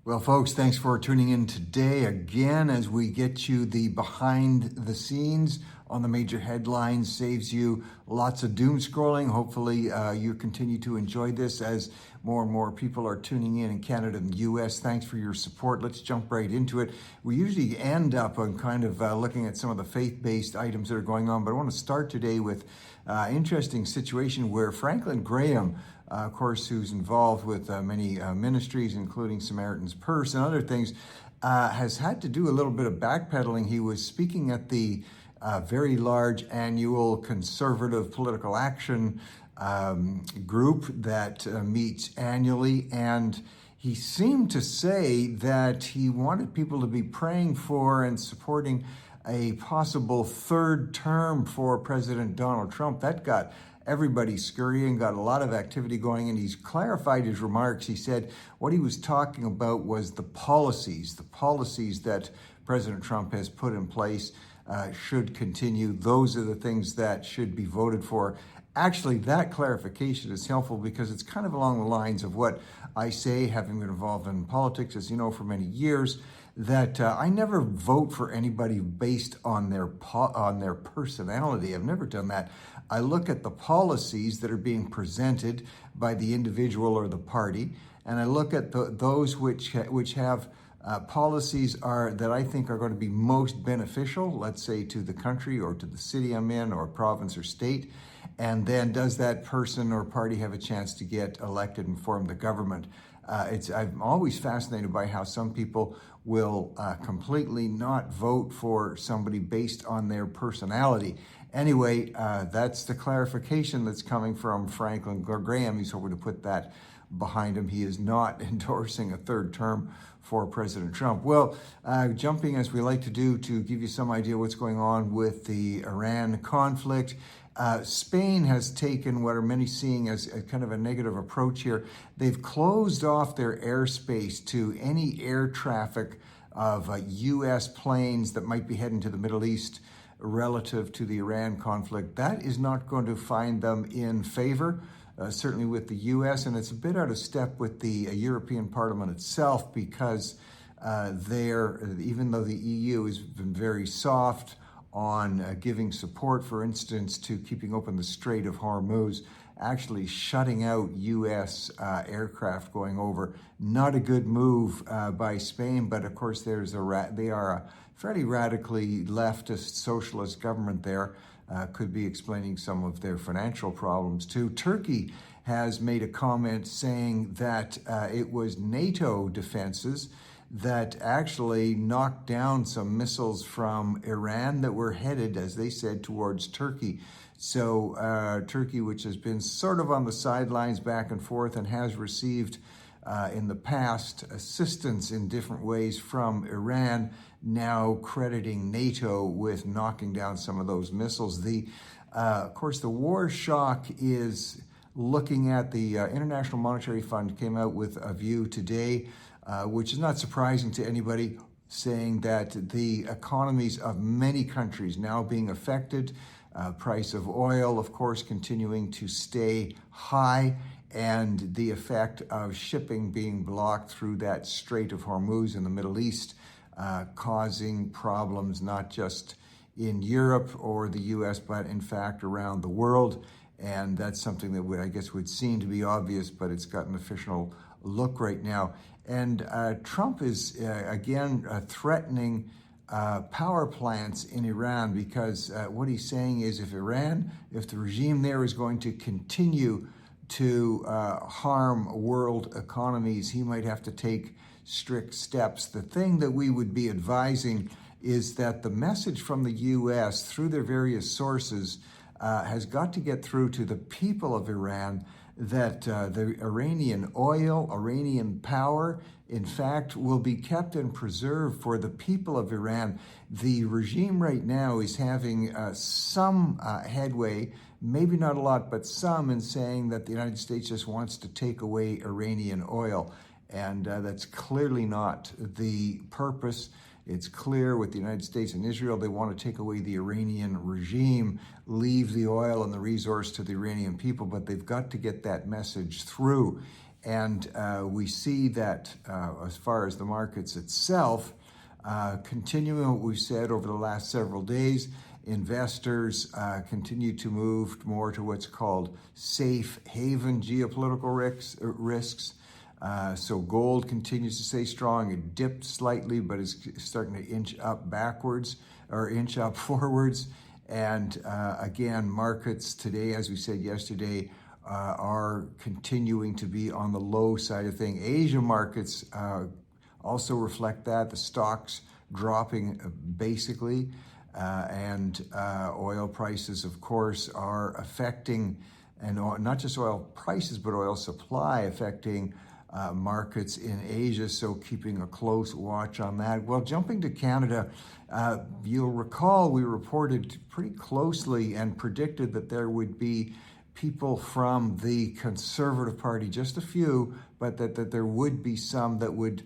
Well, folks, thanks for tuning in today again as we get you the behind the scenes on the major headlines, saves you lots of doom scrolling. Hopefully, you continue to enjoy this as more and more people are tuning in Canada and the US. Thanks for your support. Let's jump right into it. We usually end up on kind of looking at some of the faith-based items that are going on, but I want to start today with an interesting situation where Franklin Graham, of course, who's involved with many ministries, including Samaritan's Purse and other things, has had to do a little bit of backpedaling. He was speaking at the very large annual conservative political action group that meets annually, and he seemed to say that he wanted people to be praying for and supporting a possible third term for President Donald Trump. That got everybody scurrying, got a lot of activity going, and he's clarified his remarks. He said what he was talking about was the policies that President Trump has put in place should continue. Those are the things that should be voted for. Actually, that clarification is helpful because it's kind of along the lines of what I say, having been involved in politics, as you know, for many years, that I never vote for anybody based on their personality. I've never done that. I look at the policies that are being presented by the individual or the party, and I look at those which have policies that I think are going to be most beneficial, let's say to the country or to the city I'm in or province or state, and then does that person or party have a chance to get elected and form the government? I'm always fascinated by how some people will completely not vote for somebody based on their personality. Anyway, that's the clarification that's coming from Franklin Graham. He's hoping to put that behind him. He is not endorsing a third term for President Trump. Well, jumping as we like to do to give you some idea what's going on with the Iran conflict. Spain has taken what are many seeing as a kind of a negative approach here. They've closed off their airspace to any air traffic of U.S. planes that might be heading to the Middle East relative to the Iran conflict. That is not going to find them in favor, certainly with the U.S., and it's a bit out of step with the European Parliament itself because even though the EU has been very soft on giving support, for instance, to keeping open the Strait of Hormuz, actually shutting out U.S. aircraft going over. Not a good move by Spain, but of course they are a fairly radically leftist socialist government there. Could be explaining some of their financial problems too. Turkey has made a comment saying that it was NATO defenses that actually knocked down some missiles from Iran that were headed, as they said, towards Turkey. So Turkey, which has been sort of on the sidelines back and forth and has received in the past assistance in different ways from Iran, now crediting NATO with knocking down some of those missiles. Of course, the war shock is looking at the International Monetary Fund came out with a view today, which is not surprising to anybody, saying that the economies of many countries now being affected, price of oil, of course, continuing to stay high, and the effect of shipping being blocked through that Strait of Hormuz in the Middle East, causing problems not just in Europe or the US, but in fact around the world. And that's something that I guess would seem to be obvious, but it's got an official look right now. And Trump is, again, threatening power plants in Iran because what he's saying is if the regime there is going to continue to harm world economies, he might have to take strict steps. The thing that we would be advising is that the message from the U.S. through their various sources has got to get through to the people of Iran that the Iranian oil, Iranian power, in fact, will be kept and preserved for the people of Iran. The regime right now is having some headway, maybe not a lot, but some, in saying that the United States just wants to take away Iranian oil. And that's clearly not the purpose. It's clear with the United States and Israel, they want to take away the Iranian regime, leave the oil and the resource to the Iranian people, but they've got to get that message through. And we see that as far as the markets itself, continuing what we've said over the last several days, investors continue to move more to what's called safe haven geopolitical risks. So gold continues to stay strong. It dipped slightly, but is starting to inch up backwards or inch up forwards. And again, markets today, as we said yesterday, are continuing to be on the low side of things. Asia markets also reflect that. The stocks dropping basically, and oil prices, of course, are affecting, and not just oil prices, but oil supply affecting markets in Asia, so keeping a close watch on that. Well, jumping to Canada, you'll recall we reported pretty closely and predicted that there would be people from the Conservative Party, just a few, but that there would be some that would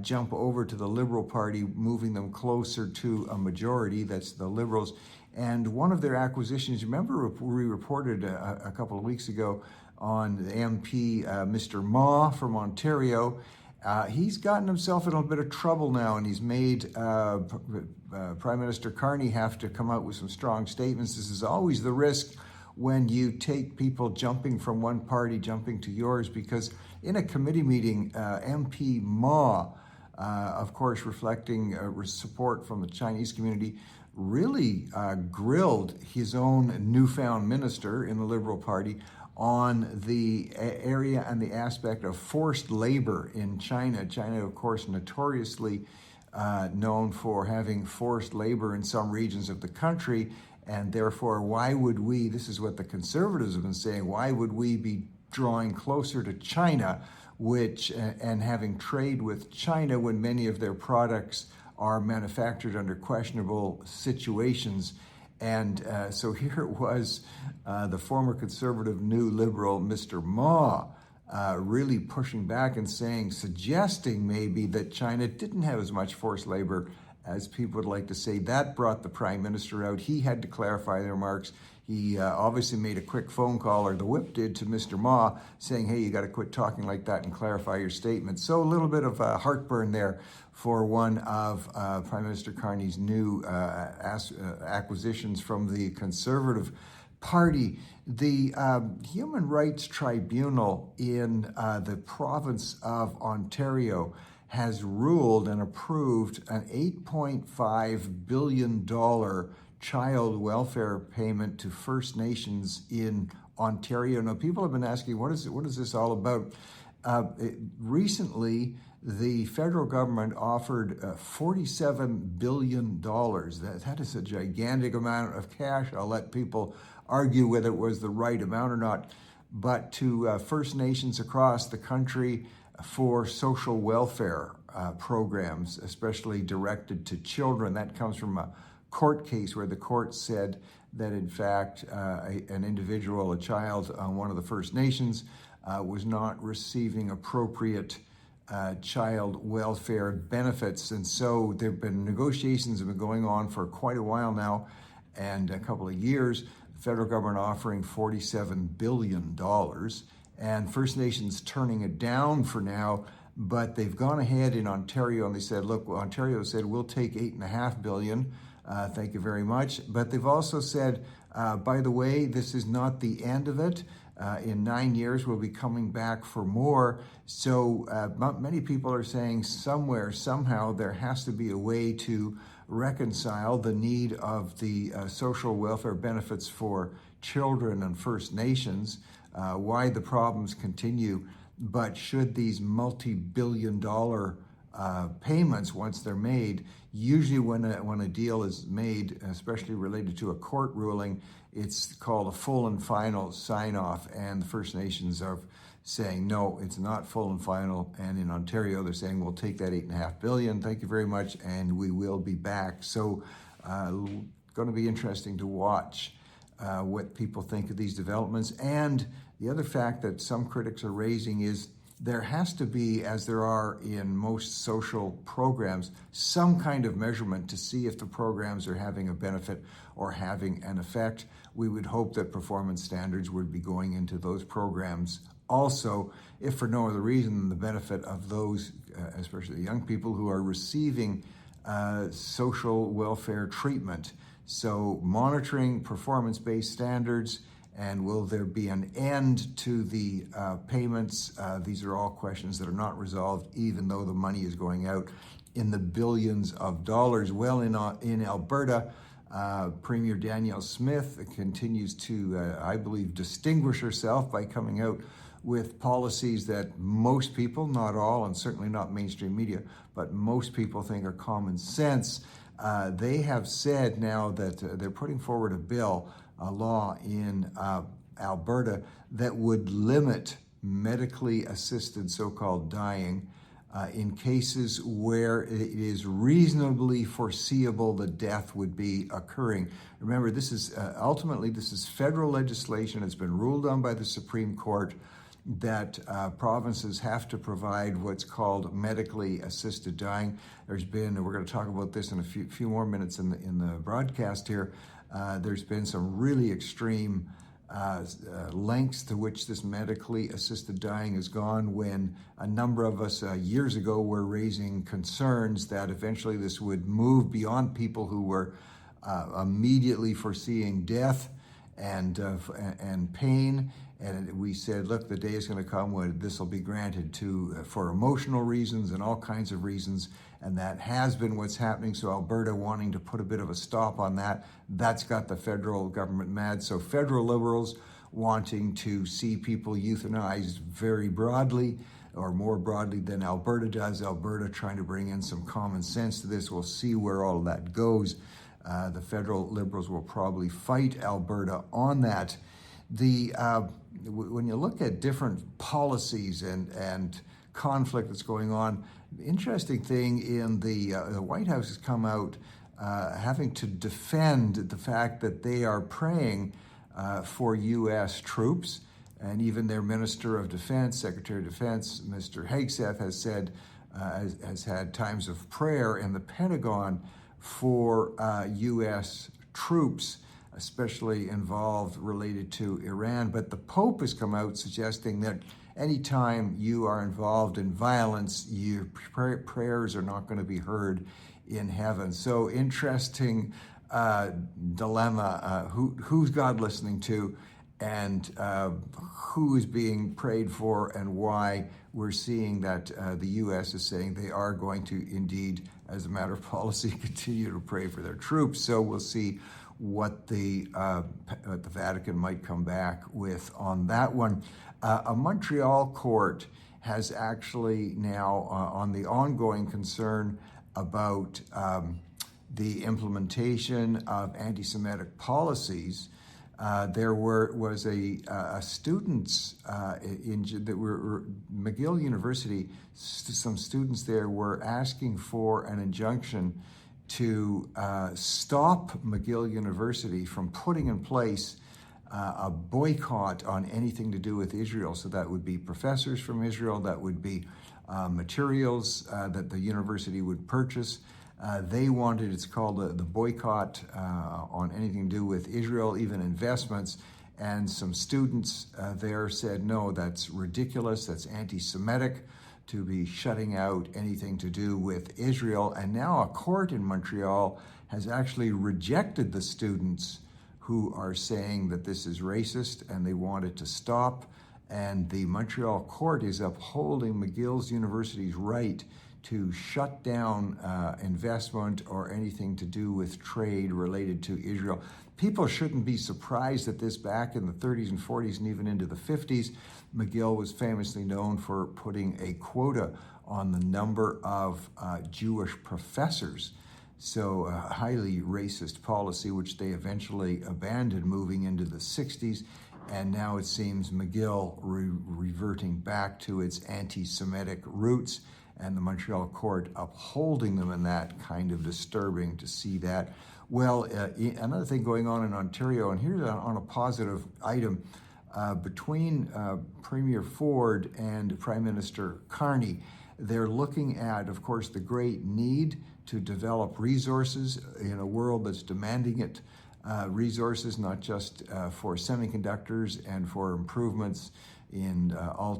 jump over to the Liberal Party, moving them closer to a majority, that's the Liberals. And one of their acquisitions, remember we reported a couple of weeks ago on the MP, Mr. Ma from Ontario. He's gotten himself in a bit of trouble now, and he's made Prime Minister Carney have to come out with some strong statements. This is always the risk when you take people jumping from one party, jumping to yours, because in a committee meeting, MP Ma, of course, reflecting support from the Chinese community, really grilled his own newfound minister in the Liberal Party on the area and the aspect of forced labor in China. China, of course, notoriously known for having forced labor in some regions of the country, and therefore, why would we, this is what the Conservatives have been saying, why would we be drawing closer to China, and having trade with China when many of their products are manufactured under questionable situations? And so here it was, the former Conservative New Liberal, Mr. Ma, really pushing back and suggesting maybe that China didn't have as much forced labor as people would like to say. That brought the Prime Minister out. He had to clarify the remarks. He obviously made a quick phone call, or the whip did, to Mr. Ma, saying, hey, you got to quit talking like that and clarify your statement. So a little bit of heartburn there for one of Prime Minister Carney's new acquisitions from the Conservative Party. The Human Rights Tribunal in the province of Ontario has ruled and approved an $8.5 billion child welfare payment to First Nations in Ontario. Now, people have been asking, what is this all about? Recently, the federal government offered $47 billion. That is a gigantic amount of cash. I'll let people argue whether it was the right amount or not, but to First Nations across the country for social welfare programs, especially directed to children. That comes from a court case where the court said that, in fact, an individual, a child on one of the First Nations, was not receiving appropriate child welfare benefits. And so there have been negotiations that have been going on for quite a while now, and a couple of years, the federal government offering $47 billion, and First Nations turning it down for now. But they've gone ahead in Ontario and they said, look, Ontario said, we'll take $8.5 billion. Thank you very much. But they've also said, by the way, this is not the end of it. In 9 years, we'll be coming back for more. So many people are saying somewhere, somehow, there has to be a way to reconcile the need of the social welfare benefits for children and First Nations, why the problems continue. But should these multi-billion-dollar payments, once they're made, usually when a deal is made, especially related to a court ruling, it's called a full and final sign-off, and the First Nations are saying, no, it's not full and final, and in Ontario, they're saying, we'll take that $8.5 billion, thank you very much, and we will be back. So going to be interesting to watch what people think of these developments. And the other fact that some critics are raising is there has to be, as there are in most social programs, some kind of measurement to see if the programs are having a benefit or having an effect. We would hope that performance standards would be going into those programs also, if for no other reason, the benefit of those, especially the young people who are receiving social welfare treatment. So monitoring performance-based standards, and will there be an end to the payments? These are all questions that are not resolved, even though the money is going out in the billions of dollars. Well, in Alberta, Premier Danielle Smith continues to, I believe, distinguish herself by coming out with policies that most people, not all, and certainly not mainstream media, but most people think are common sense. They have said now that they're putting forward a law in Alberta that would limit medically assisted so-called dying in cases where it is reasonably foreseeable that death would be occurring. Remember, this is ultimately, this is federal legislation. It's been ruled on by the Supreme Court that provinces have to provide what's called medically assisted dying. There's been, we're going to talk about this in a few more minutes in the broadcast here, there's been some really extreme lengths to which this medically assisted dying has gone, when a number of us years ago were raising concerns that eventually this would move beyond people who were immediately foreseeing death and pain. And we said, look, the day is going to come when this will be granted for emotional reasons and all kinds of reasons. And that has been what's happening. So Alberta wanting to put a bit of a stop on that, that's got the federal government mad. So federal Liberals wanting to see people euthanized very broadly, or more broadly than Alberta does. Alberta trying to bring in some common sense to this. We'll see where all of that goes. The federal Liberals will probably fight Alberta on that. When you look at different policies and conflict that's going on, the interesting thing in the White House has come out having to defend the fact that they are praying for U.S. troops, and even their Minister of Defense, Secretary of Defense, Mr. Hegseth, has said has had times of prayer in the Pentagon for U.S. troops, especially involved related to Iran. But the Pope has come out suggesting that anytime you are involved in violence, your prayers are not going to be heard in heaven. So interesting dilemma. Who's God listening to, and who is being prayed for, and why we're seeing that the U.S. is saying they are going to indeed, as a matter of policy, continue to pray for their troops. So we'll see what the Vatican might come back with on that one. A Montreal court has actually now, on the ongoing concern about the implementation of anti-Semitic policies, there was students that were McGill University. Some students there were asking for an injunction to stop McGill University from putting in place a boycott on anything to do with Israel. So that would be professors from Israel, that would be materials that the university would purchase. They wanted, it's called the boycott on anything to do with Israel, even investments. And some students there said, no, that's ridiculous, that's anti-Semitic to be shutting out anything to do with Israel. And now a court in Montreal has actually rejected the students who are saying that this is racist and they want it to stop. And the Montreal court is upholding McGill University's right to shut down investment or anything to do with trade related to Israel. People shouldn't be surprised at this. Back in the 30s and 40s and even into the 50s, McGill was famously known for putting a quota on the number of Jewish professors. So a highly racist policy, which they eventually abandoned moving into the 60s. And now it seems McGill reverting back to its anti-Semitic roots, and the Montreal court upholding them in that. Kind of disturbing to see that. Well, another thing going on in Ontario, and here's on a positive item, between Premier Ford and Prime Minister Carney, they're looking at, of course, the great need to develop resources in a world that's demanding it, resources not just for semiconductors and for improvements in all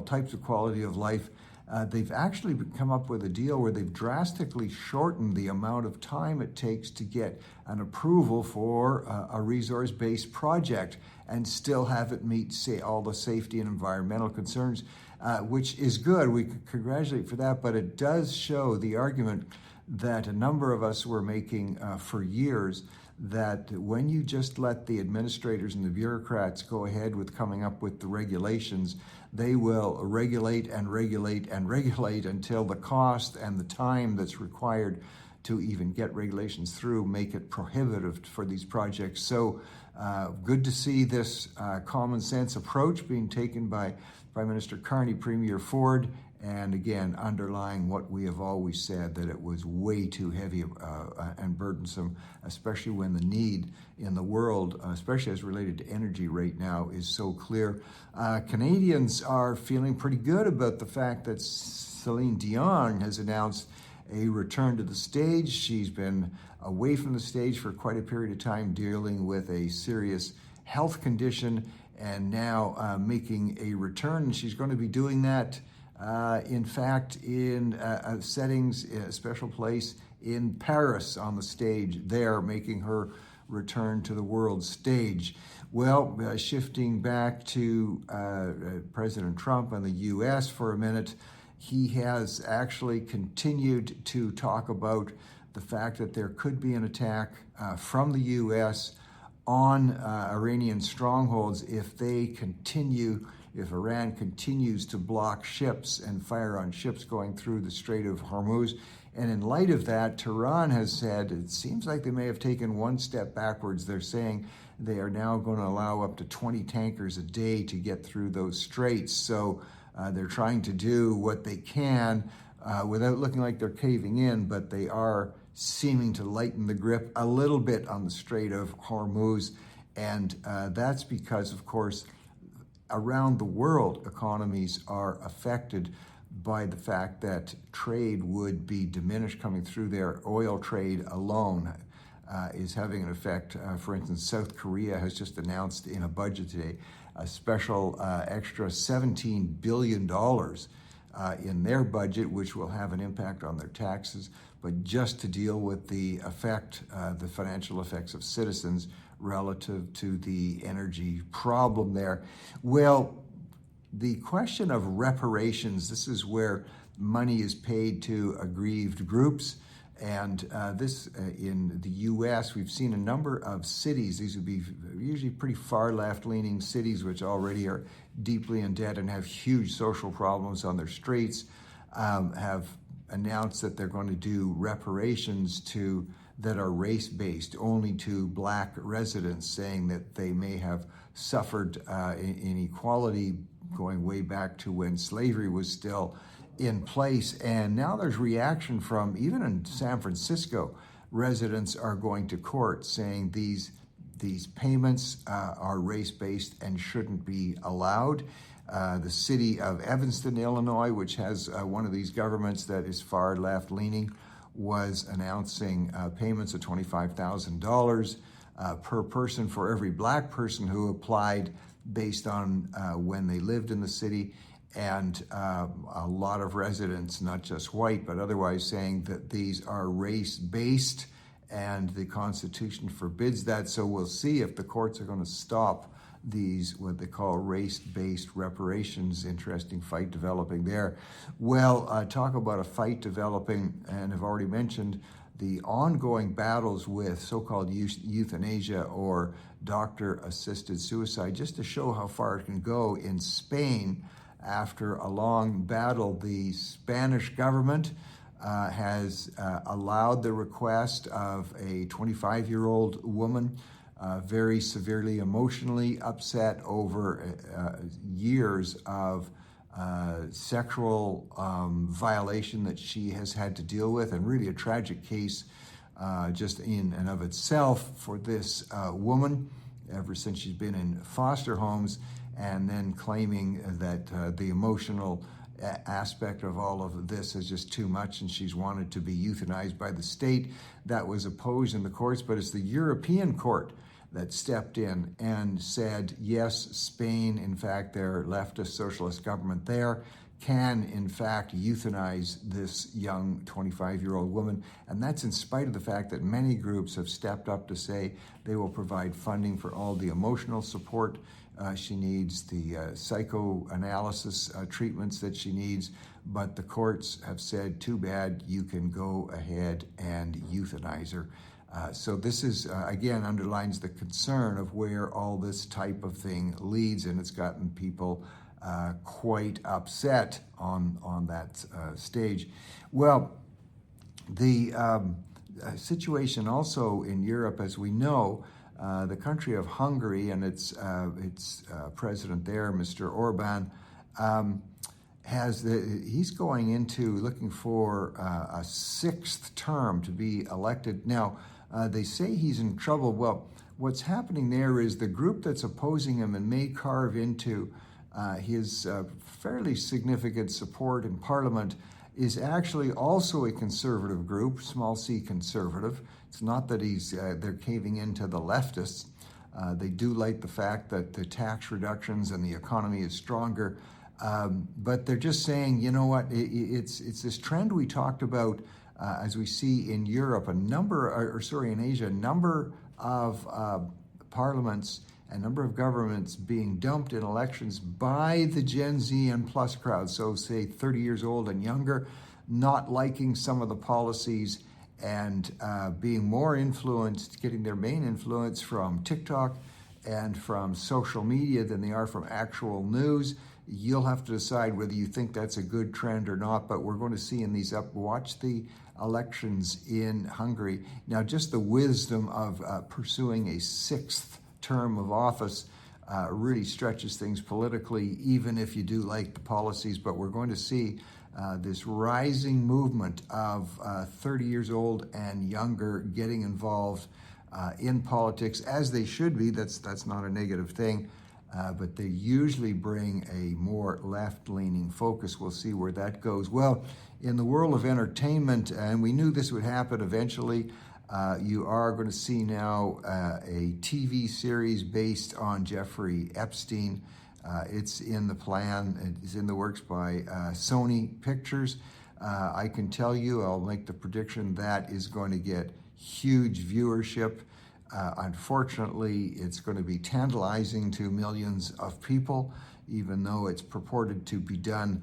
types of quality of life. They've actually come up with a deal where they've drastically shortened the amount of time it takes to get an approval for a resource-based project and still have it meet, say, all the safety and environmental concerns, which is good. We congratulate for that, but it does show the argument that a number of us were making for years, that when you just let the administrators and the bureaucrats go ahead with coming up with the regulations, they will regulate and regulate and regulate until the cost and the time that's required to even get regulations through make it prohibitive for these projects. So good to see this common sense approach being taken by Prime Minister Carney, Premier Ford, and again, underlying what we have always said, that it was way too heavy and burdensome, especially when the need in the world, especially as related to energy right now, is so clear. Canadians are feeling pretty good about the fact that Celine Dion has announced a return to the stage. She's been away from the stage for quite a period of time, dealing with a serious health condition, and now making a return. She's going to be doing that in fact, in settings, a special place in Paris on the stage there, making her return to the world stage. Well, shifting back to President Trump and the U.S. for a minute, he has actually continued to talk about the fact that there could be an attack from the U.S. on Iranian strongholds if Iran continues to block ships and fire on ships going through the Strait of Hormuz. And in light of that, Tehran has said it seems like they may have taken one step backwards. They're saying they are now going to allow up to 20 tankers a day to get through those straits. So they're trying to do what they can without looking like they're caving in, but they are seeming to lighten the grip a little bit on the Strait of Hormuz. And that's because, of course, around the world, economies are affected by the fact that trade would be diminished coming through there. Oil trade alone is having an effect. For instance, South Korea has just announced in a budget today a special extra $17 billion in their budget, which will have an impact on their taxes, but just to deal with the effect, the financial effects of citizens relative to the energy problem there. Well, the question of reparations, this is where money is paid to aggrieved groups. And this in the U.S., we've seen a number of cities, these would be usually pretty far left-leaning cities, which already are deeply in debt and have huge social problems on their streets, have announced that they're going to do reparations that are race-based only to Black residents, saying that they may have suffered inequality going way back to when slavery was still in place. And now there's reaction from, even in San Francisco, residents are going to court saying these payments are race-based and shouldn't be allowed. The city of Evanston, Illinois, which has one of these governments that is far left-leaning, was announcing payments of $25,000 per person for every Black person who applied based on when they lived in the city. And a lot of residents, not just white, but otherwise, saying that these are race-based and the Constitution forbids that. So we'll see if the courts are going to stop these, what they call race-based reparations. Interesting fight developing there. Well, talk about a fight developing, and I've already mentioned the ongoing battles with so-called euthanasia or doctor-assisted suicide. Just to show how far it can go, in Spain, after a long battle, the Spanish government has allowed the request of a 25-year-old woman, very severely emotionally upset over years of sexual violation that she has had to deal with, and really a tragic case just in and of itself for this woman ever since she's been in foster homes, and then claiming that the emotional aspect of all of this is just too much and she's wanted to be euthanized by the state. That was opposed in the courts, but it's the European court that stepped in and said, yes, Spain, in fact, their leftist socialist government there, can in fact euthanize this young 25-year-old woman. And that's in spite of the fact that many groups have stepped up to say they will provide funding for all the emotional support she needs, the psychoanalysis treatments that she needs. But the courts have said, too bad, you can go ahead and euthanize her. So this is, again, underlines the concern of where all this type of thing leads, and it's gotten people quite upset on that stage. Well, the situation also in Europe, as we know, the country of Hungary and its president there, Mr. Orban, he's going into looking for a sixth term to be elected. Now, they say he's in trouble. Well, what's happening there is the group that's opposing him and may carve into his fairly significant support in Parliament is actually also a conservative group, small c conservative. It's not that they're caving into the leftists. They do like the fact that the tax reductions and the economy is stronger. But they're just saying, you know what, it's this trend we talked about as we see in Europe, in Asia, a number of parliaments, a number of governments being dumped in elections by the Gen Z and plus crowd, so say 30 years old and younger, not liking some of the policies and being more influenced, getting their main influence from TikTok and from social media than they are from actual news. You'll have to decide whether you think that's a good trend or not, but we're going to see in these watch the elections in Hungary. Now, just the wisdom of pursuing a sixth term of office really stretches things politically, even if you do like the policies. But we're going to see this rising movement of 30 years old and younger getting involved in politics, as they should be. That's not a negative thing, but they usually bring a more left-leaning focus. We'll see where that goes. Well, in the world of entertainment, and we knew this would happen eventually, you are going to see now a TV series based on Jeffrey Epstein. It's in the plan, it's in the works by Sony Pictures. I can tell you, I'll make the prediction that is going to get huge viewership. Unfortunately, it's going to be tantalizing to millions of people, even though it's purported to be done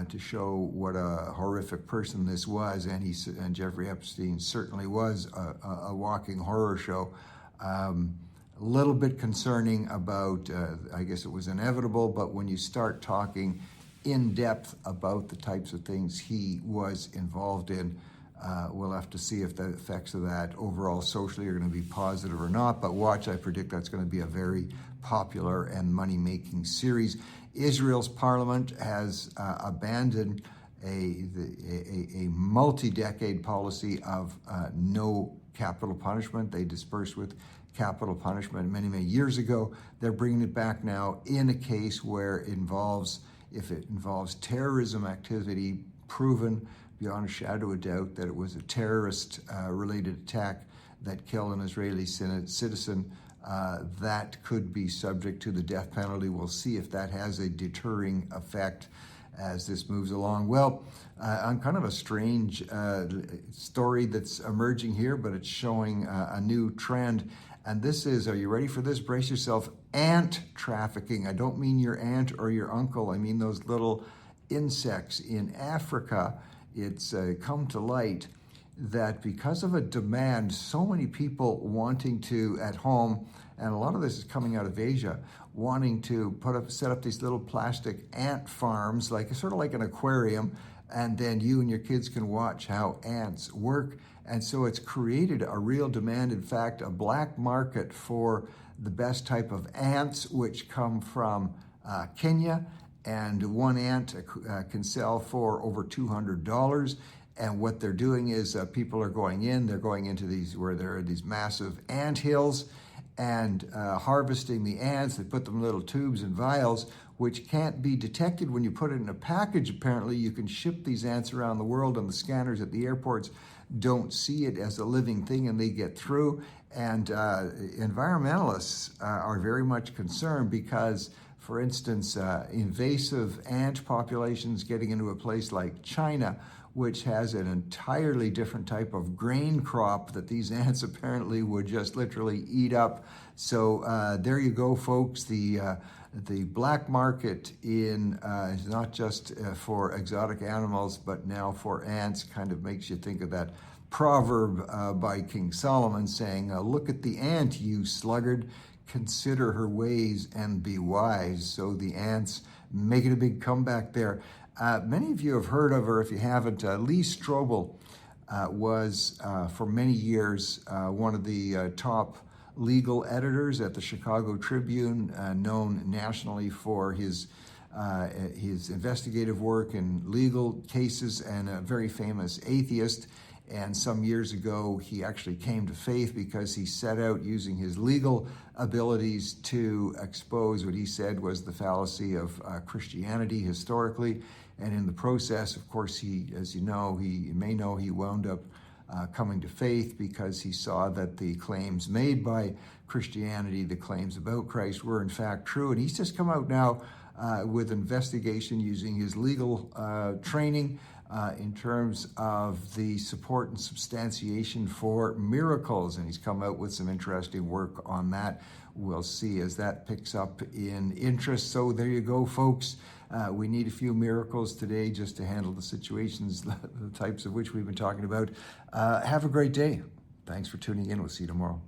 to show what a horrific person this was, and Jeffrey Epstein certainly was a walking horror show. A little bit concerning about, I guess it was inevitable, but when you start talking in depth about the types of things he was involved in, we'll have to see if the effects of that overall socially are going to be positive or not. But watch, I predict that's going to be a very popular and money-making series. Israel's parliament has abandoned a multi-decade policy of no capital punishment. They dispersed with capital punishment many, many years ago. They're bringing it back now in a case where if it involves terrorism activity, proven beyond a shadow of doubt that it was a terrorist-related attack that killed an Israeli citizen, that could be subject to the death penalty. We'll see if that has a deterring effect as this moves along. Well, on kind of a strange story that's emerging here, but it's showing a new trend. And this is, are you ready for this? Brace yourself. Ant trafficking. I don't mean your aunt or your uncle. I mean those little insects in Africa. It's come to light that because of a demand, so many people wanting to, at home, and a lot of this is coming out of Asia, wanting to set up these little plastic ant farms, sort of like an aquarium, and then you and your kids can watch how ants work. And so it's created a real demand, in fact, a black market for the best type of ants, which come from Kenya. And one ant can sell for over $200. And what they're doing is people are going into these, where there are these massive ant hills, and harvesting the ants. They put them in little tubes and vials. which can't be detected when you put it in a package. Apparently, you can ship these ants around the world, and the scanners at the airports don't see it as a living thing, and they get through. And environmentalists are very much concerned because, for instance, invasive ant populations getting into a place like China, which has an entirely different type of grain crop that these ants apparently would just literally eat up. So there you go, folks. The black market is not just for exotic animals, but now for ants. Kind of makes you think of that proverb by King Solomon saying, look at the ant, you sluggard, consider her ways and be wise. So the ants making a big comeback there. Many of you have heard of her. If you haven't, Lee Strobel was for many years one of the top legal editors at the Chicago Tribune, known nationally for his investigative work in legal cases, and a very famous atheist. And some years ago, he actually came to faith because he set out using his legal abilities to expose what he said was the fallacy of Christianity historically. And in the process, of course, he wound up coming to faith because he saw that the claims made by Christianity, the claims about Christ, were in fact true. And he's just come out now with investigation using his legal training in terms of the support and substantiation for miracles. And he's come out with some interesting work on that. We'll see as that picks up in interest. So there you go, folks. We need a few miracles today just to handle the situations, the types of which we've been talking about. Have a great day. Thanks for tuning in. We'll see you tomorrow.